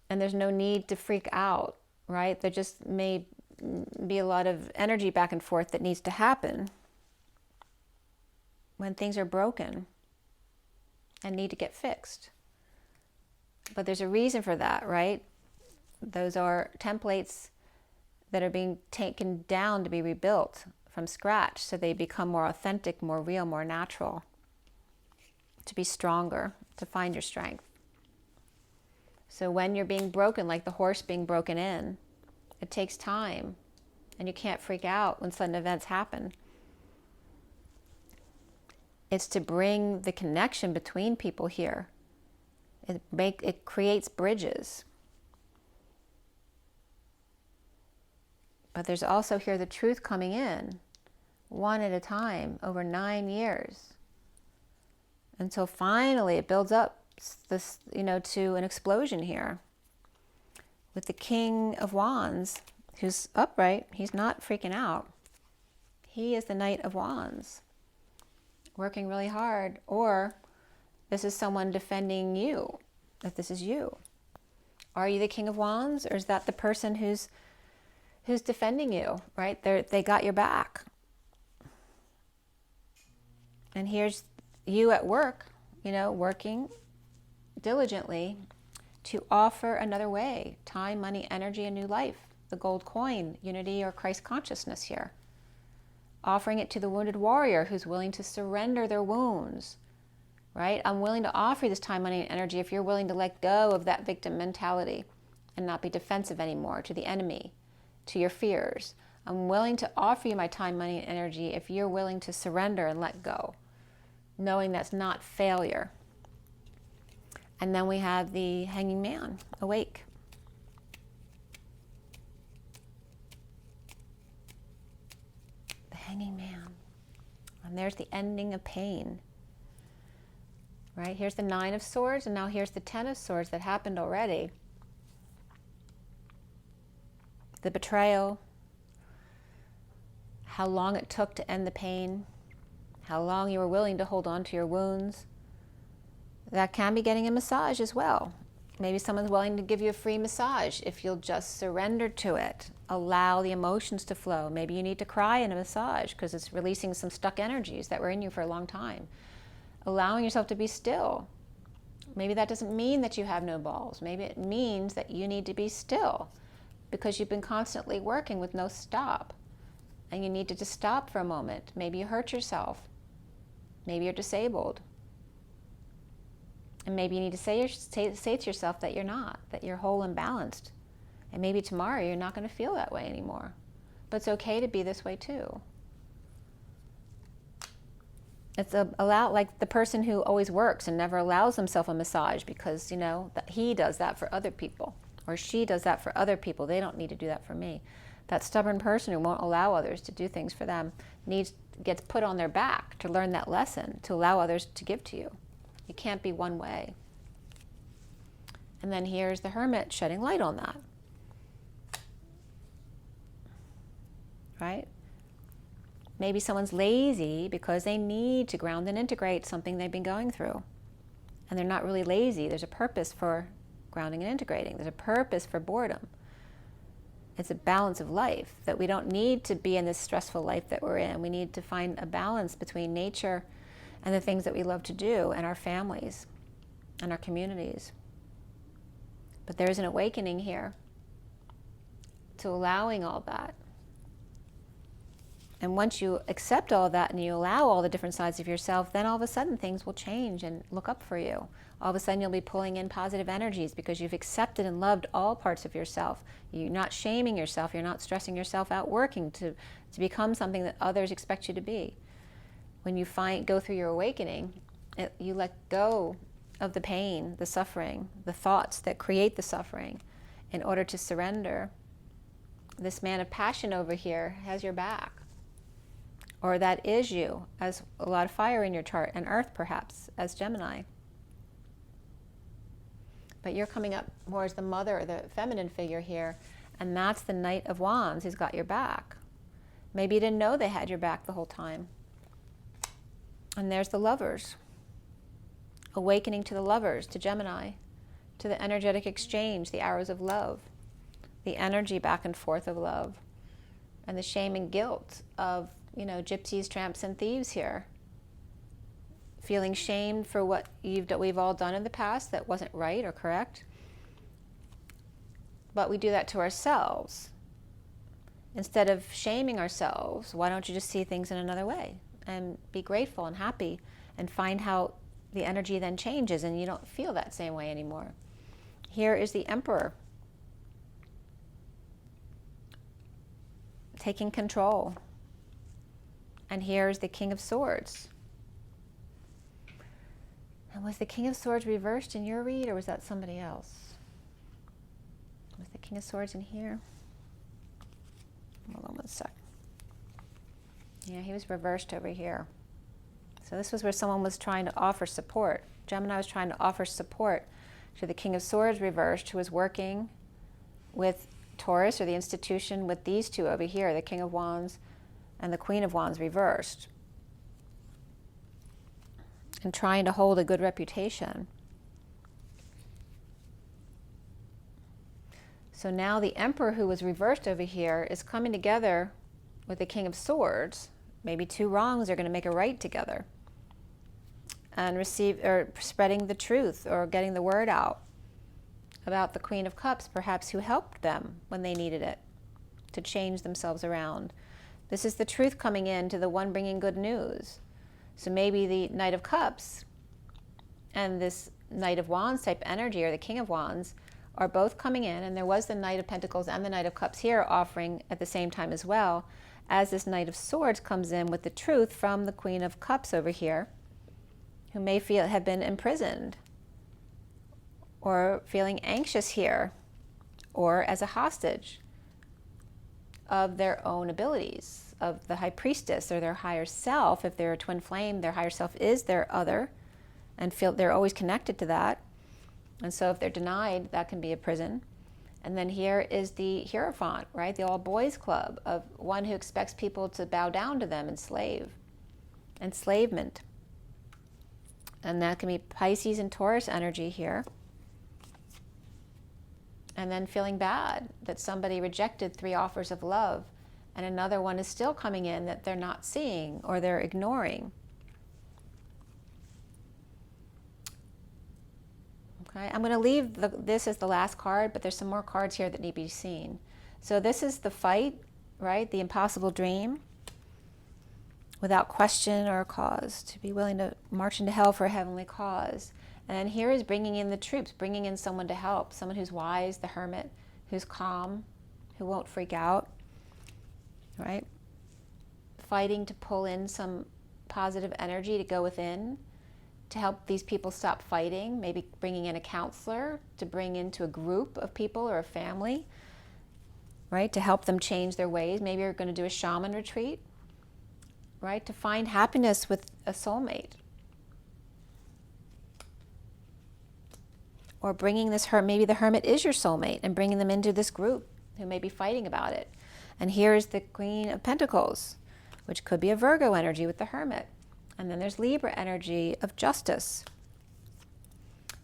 Speaker 1: And there's no need to freak out, right? There just may be a lot of energy back and forth that needs to happen when things are broken and need to get fixed. But there's a reason for that, right? Those are templates that are being taken down to be rebuilt from scratch, so they become more authentic, more real, more natural, to be stronger, to find your strength. So when you're being broken, like the horse being broken in, it takes time, and you can't freak out when sudden events happen. It's to bring the connection between people here. It creates bridges. But there's also here the truth coming in, one at a time, over 9 years. Until finally it builds up this, to an explosion here. With the King of Wands, who's upright, he's not freaking out. He is the Knight of Wands, working really hard. Or this is someone defending you, that this is you. Are you the King of Wands, or is that the person who's defending you, right? They got your back. And here's you at work, working diligently to offer another way, time, money, energy, a new life, the gold coin, unity or Christ consciousness here. Offering it to the wounded warrior who's willing to surrender their wounds, right? I'm willing to offer you this time, money, and energy if you're willing to let go of that victim mentality and not be defensive anymore to the enemy, to your fears. I'm willing to offer you my time, money, and energy if you're willing to surrender and let go, knowing that's not failure. And then we have the Hanging Man, awake. The Hanging Man. And there's the ending of pain. Right? Here's the Nine of Swords, and now here's the Ten of Swords that happened already. The betrayal, how long it took to end the pain, how long you were willing to hold on to your wounds. That can be getting a massage as well. Maybe someone's willing to give you a free massage if you'll just surrender to it. Allow the emotions to flow. Maybe you need to cry in a massage because it's releasing some stuck energies that were in you for a long time. Allowing yourself to be still. Maybe that doesn't mean that you have no balls. Maybe it means that you need to be still because you've been constantly working with no stop. And you need to just stop for a moment. Maybe you hurt yourself. Maybe you're disabled. And maybe you need to say to yourself that you're not, that you're whole and balanced. And maybe tomorrow you're not going to feel that way anymore. But it's okay to be this way too. It's like the person who always works and never allows himself a massage because, you know, that he does that for other people. Or she does that for other people. They don't need to do that for me. That stubborn person who won't allow others to do things for them gets put on their back to learn that lesson, to allow others to give to you. It can't be one way. And then here's the Hermit shedding light on that. Right? Maybe someone's lazy because they need to ground and integrate something they've been going through. And they're not really lazy. There's a purpose for grounding and integrating. There's a purpose for boredom. It's a balance of life, that we don't need to be in this stressful life that we're in. We need to find a balance between nature and the things that we love to do, and our families and our communities. But there's an awakening here to allowing all that. And once you accept all that and you allow all the different sides of yourself, then all of a sudden things will change and look up for you. All of a sudden you'll be pulling in positive energies because you've accepted and loved all parts of yourself. You're not shaming yourself. You're not stressing yourself out working to become something that others expect you to be. When you go through your awakening, you let go of the pain, the suffering, the thoughts that create the suffering in order to surrender. This man of passion over here has your back. Or that is you, as a lot of fire in your chart, and earth perhaps, as Gemini. But you're coming up more as the mother, the feminine figure here, and that's the Knight of Wands who's got your back. Maybe you didn't know they had your back the whole time. And there's the Lovers. Awakening to the Lovers, to Gemini, to the energetic exchange, the arrows of love, the energy back and forth of love, and the shame and guilt of, you know, gypsies, tramps, and thieves here. Feeling shamed for what we've all done in the past that wasn't right or correct. But we do that to ourselves. Instead of shaming ourselves, why don't you just see things in another way and be grateful and happy and find how the energy then changes and you don't feel that same way anymore. Here is the Emperor. Taking control. And here's the King of Swords. And was the King of Swords reversed in your read, or was that somebody else? Was the King of Swords in here? Hold on 1 sec. Yeah, he was reversed over here. So this was where someone was trying to offer support. Gemini was trying to offer support to the King of Swords reversed, who was working with Taurus, or the institution, with these two over here, the King of Wands and the Queen of Wands reversed, and trying to hold a good reputation. So now the Emperor, who was reversed over here, is coming together with the King of Swords. Maybe two wrongs are going to make a right together, and spreading the truth or getting the word out about the Queen of Cups, perhaps, who helped them when they needed it to change themselves around. This is the truth coming in to the one bringing good news. So maybe the Knight of Cups and this Knight of Wands type energy, or the King of Wands, are both coming in, and there was the Knight of Pentacles and the Knight of Cups here offering at the same time as well, as this Knight of Swords comes in with the truth from the Queen of Cups over here, who may have been imprisoned or feeling anxious here, or as a hostage of their own abilities, of the High Priestess or their higher self. If they're a twin flame, their higher self is their other, and feel they're always connected to that. And so if they're denied, that can be a prison. And then here is the Hierophant, right? The all boys club of one who expects people to bow down to them, enslavement. And that can be Pisces and Taurus energy here. And then feeling bad that somebody rejected 3 offers of love and another one is still coming in that they're not seeing or they're ignoring. Okay, I'm going to leave this as the last card, but there's some more cards here that need to be seen. So this is the fight, right? The impossible dream. Without question or cause, to be willing to march into hell for a heavenly cause. And then here is bringing in the troops, bringing in someone to help, someone who's wise, the hermit, who's calm, who won't freak out, right? Fighting to pull in some positive energy to go within, to help these people stop fighting, maybe bringing in a counselor to bring into a group of people or a family, right? To help them change their ways. Maybe you're going to do a shaman retreat, right? To find happiness with a soulmate. Or bringing this maybe the hermit is your soulmate and bringing them into this group who may be fighting about it. And here's the Queen of Pentacles, which could be a Virgo energy with the hermit. And then there's Libra energy of justice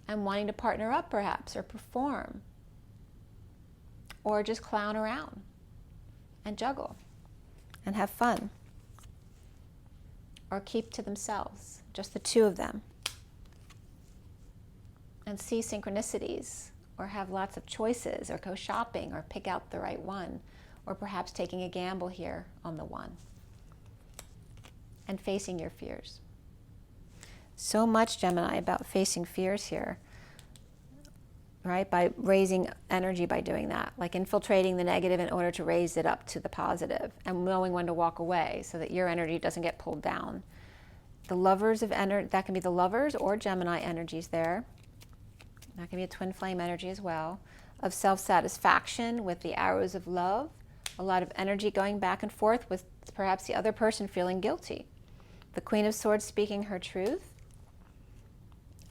Speaker 1: and wanting to partner up perhaps, or perform, or just clown around and juggle and have fun, or keep to themselves, just the two of them, and see synchronicities, or have lots of choices, or go shopping, or pick out the right one, or perhaps taking a gamble here on the one, and facing your fears. So much, Gemini, about facing fears here, right? By raising energy by doing that, like infiltrating the negative in order to raise it up to the positive, and knowing when to walk away so that your energy doesn't get pulled down. The lovers of energy, that can be the lovers or Gemini energies there. That can be a twin flame energy as well, of self-satisfaction with the arrows of love, a lot of energy going back and forth with perhaps the other person feeling guilty. The Queen of Swords speaking her truth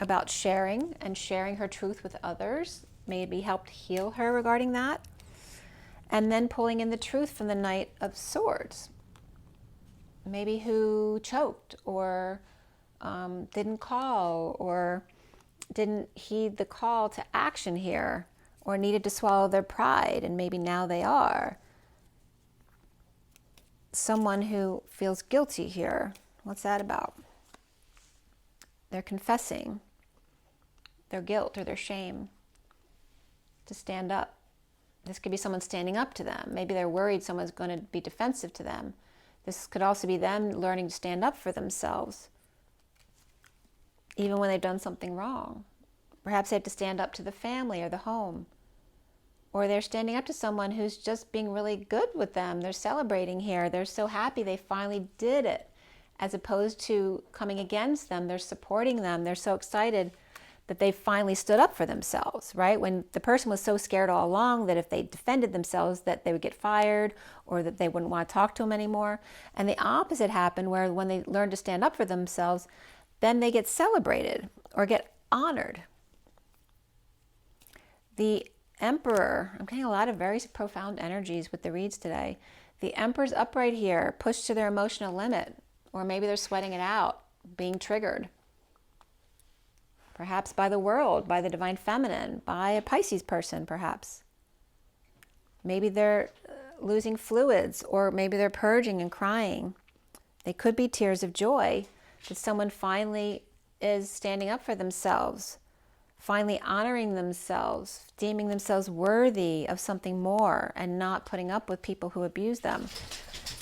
Speaker 1: about sharing and sharing her truth with others, maybe helped heal her regarding that. And then pulling in the truth from the Knight of Swords, maybe who choked or didn't call or didn't heed the call to action here, or needed to swallow their pride, and maybe now they are. Someone who feels guilty here. What's that about? They're confessing their guilt or their shame to stand up. This could be someone standing up to them. Maybe they're worried someone's going to be defensive to them. This could also be them learning to stand up for themselves, even when they've done something wrong. Perhaps they have to stand up to the family or the home. Or they're standing up to someone who's just being really good with them. They're celebrating here. They're so happy they finally did it. As opposed to coming against them, they're supporting them. They're so excited that they finally stood up for themselves, right? When the person was so scared all along that if they defended themselves that they would get fired or that they wouldn't want to talk to them anymore. And the opposite happened, where when they learn to stand up for themselves, then they get celebrated or get honored. The Emperor, I'm getting a lot of very profound energies with the reads today. The Emperor's upright here, pushed to their emotional limit, or maybe they're sweating it out, being triggered. Perhaps by the world, by the divine feminine, by a Pisces person, perhaps. Maybe they're losing fluids, or maybe they're purging and crying. They could be tears of joy that someone finally is standing up for themselves, finally honoring themselves, deeming themselves worthy of something more, and not putting up with people who abuse them.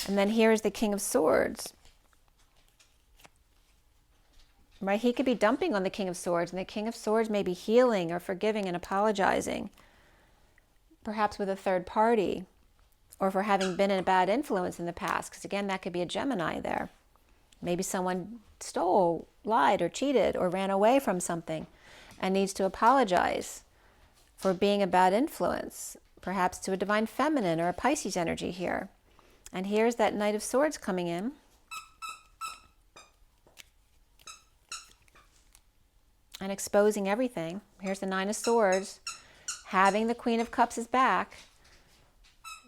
Speaker 1: And then here's the King of Swords. Right? He could be dumping on the King of Swords, and the King of Swords may be healing or forgiving and apologizing, perhaps with a third party, or for having been a bad influence in the past, because again, that could be a Gemini there. Maybe someone stole, lied, or cheated, or ran away from something and needs to apologize for being a bad influence, perhaps to a divine feminine or a Pisces energy here. And here's that Knight of Swords coming in. And exposing everything. Here's the Nine of Swords, having the Queen of Cups is back.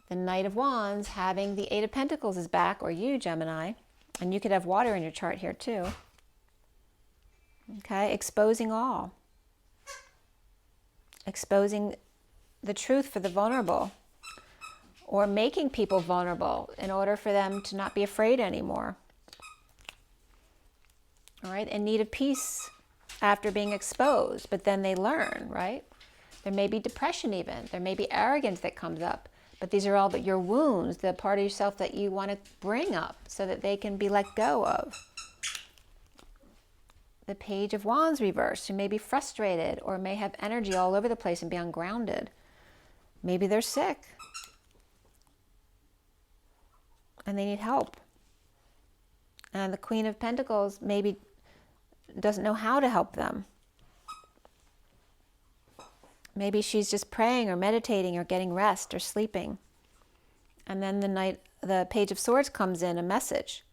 Speaker 1: The Knight of Wands having the Eight of Pentacles is back, or you, Gemini. And you could have water in your chart here too. Okay, exposing all. Exposing the truth for the vulnerable, or making people vulnerable in order for them to not be afraid anymore. All right, in need of peace after being exposed, but then they learn, right? There may be depression even. There may be arrogance that comes up, but these are all but your wounds, the part of yourself that you want to bring up so that they can be let go of. The Page of Wands reversed, who may be frustrated or may have energy all over the place and be ungrounded. Maybe they're sick and they need help. And the Queen of Pentacles maybe doesn't know how to help them. Maybe she's just praying or meditating or getting rest or sleeping. And then the Page of Swords comes in, a message.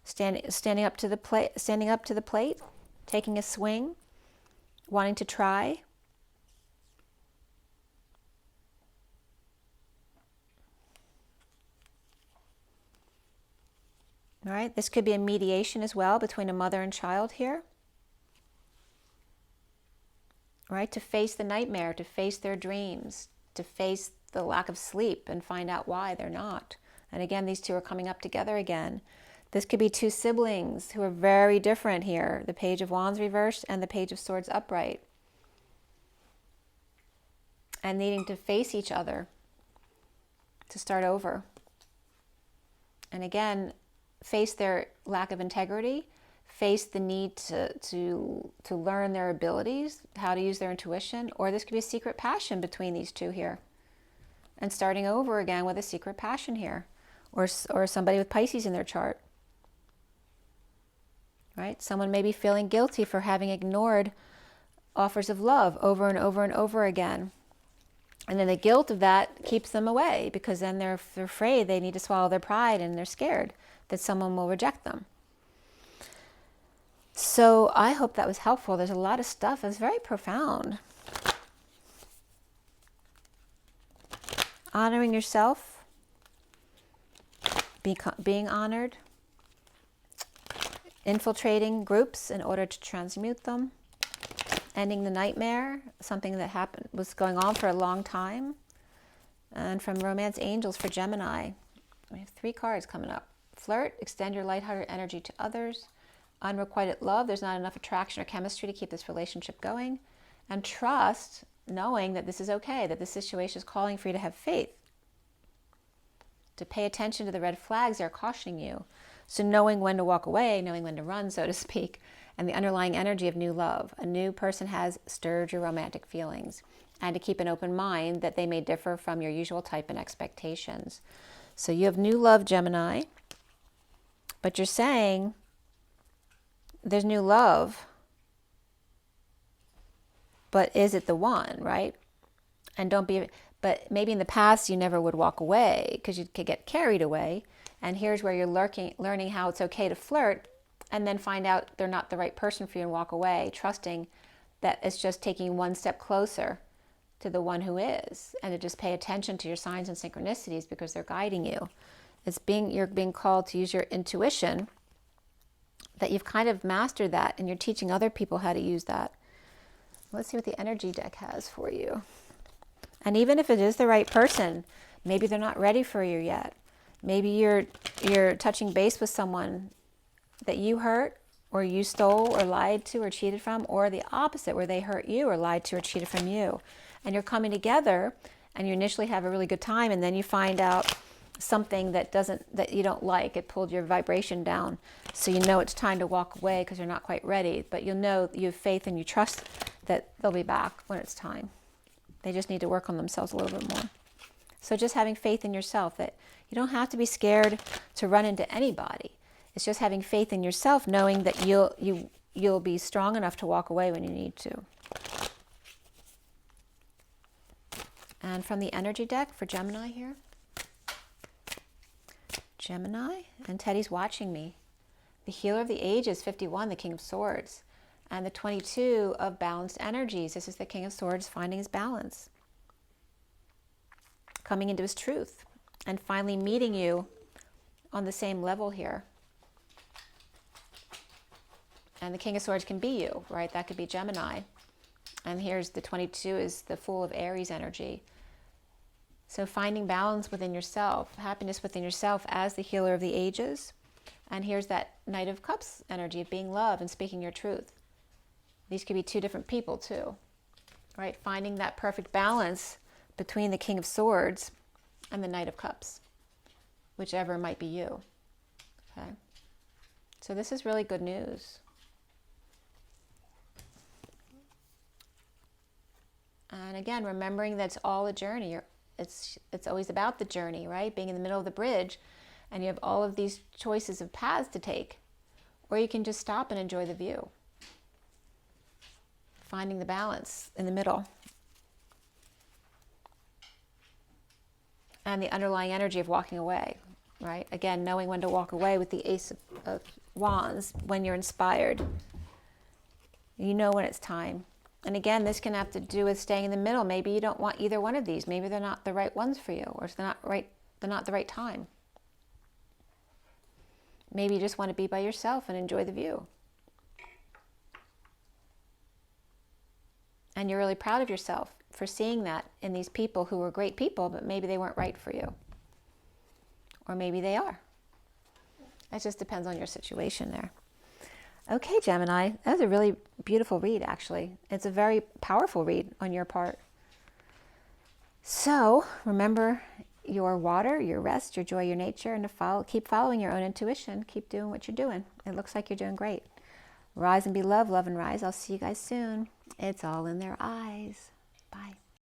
Speaker 1: Standing up to the plate, taking a swing, wanting to try. All right, this could be a mediation as well between a mother and child here. All right, to face the nightmare, to face their dreams, to face the lack of sleep and find out why they're not. And again, these two are coming up together again. This could be two siblings who are very different here. The Page of Wands reversed and the Page of Swords upright. And needing to face each other to start over. And again, face their lack of integrity, face the need to learn their abilities, how to use their intuition, or this could be a secret passion between these two here. And starting over again with a secret passion here. Or somebody with Pisces in their chart. Right? Someone may be feeling guilty for having ignored offers of love over and over and over again. And then the guilt of that keeps them away because then they're afraid, they need to swallow their pride, and they're scared that someone will reject them. So I hope that was helpful. There's a lot of stuff. It's very profound. Honoring yourself, being honored, infiltrating groups in order to transmute them, ending the nightmare, something that was going on for a long time. And from Romance Angels for Gemini, we have 3 cards coming up. Flirt, extend your lighthearted energy to others. Unrequited love, there's not enough attraction or chemistry to keep this relationship going. And trust, knowing that this is okay, that this situation is calling for you to have faith. To pay attention to the red flags they're cautioning you. So knowing when to walk away, knowing when to run, so to speak, and the underlying energy of new love. A new person has stirred your romantic feelings. And to keep an open mind that they may differ from your usual type and expectations. So you have new love, Gemini. But you're saying there's new love. But is it the one, right? And don't be... But maybe in the past you never would walk away because you could get carried away. And here's where you're learning how it's okay to flirt and then find out they're not the right person for you and walk away, trusting that it's just taking one step closer to the one who is, and to just pay attention to your signs and synchronicities because they're guiding you. You're being called to use your intuition, that you've kind of mastered that and you're teaching other people how to use that. Let's see what the energy deck has for you. And even if it is the right person, maybe they're not ready for you yet. Maybe you're touching base with someone that you hurt or you stole or lied to or cheated from, or the opposite, where they hurt you or lied to or cheated from you. And you're coming together and you initially have a really good time, and then you find out something that you don't like. It pulled your vibration down. So you know it's time to walk away because you're not quite ready. But you'll know you have faith and you trust that they'll be back when it's time. They just need to work on themselves a little bit more. So just having faith in yourself, that you don't have to be scared to run into anybody. It's just having faith in yourself, knowing that you'll be strong enough to walk away when you need to. And from the energy deck for Gemini here. Gemini, and Teddy's watching me. The healer of the ages, 51, the King of Swords. And the 22 of balanced energies. This is the King of Swords finding his balance. Coming into his truth. And finally meeting you on the same level here. And the King of Swords can be you, right? That could be Gemini. And here's the 22 is the Fool of Aries energy. So finding balance within yourself, happiness within yourself as the healer of the ages. And here's that Knight of Cups energy of being love and speaking your truth. These could be two different people too, right? Finding that perfect balance between the King of Swords and the Knight of Cups, whichever might be you, okay? So this is really good news. And again, remembering that it's all a journey. It's always about the journey, right? Being in the middle of the bridge, and you have all of these choices of paths to take, or you can just stop and enjoy the view. Finding the balance in the middle. And the underlying energy of walking away, right? Again, knowing when to walk away with the Ace of Wands, when you're inspired. You know when it's time. And again, this can have to do with staying in the middle. Maybe you don't want either one of these. Maybe they're not the right ones for you, or they're not the right time. Maybe you just want to be by yourself and enjoy the view. And you're really proud of yourself for seeing that in these people who were great people, but maybe they weren't right for you. Or maybe they are. It just depends on your situation there. Okay, Gemini, that was a really beautiful read, actually. It's a very powerful read on your part. So remember your water, your rest, your joy, your nature, and to keep following your own intuition. Keep doing what you're doing. It looks like you're doing great. Rise and be loved, love and rise. I'll see you guys soon. It's all in their eyes. Bye.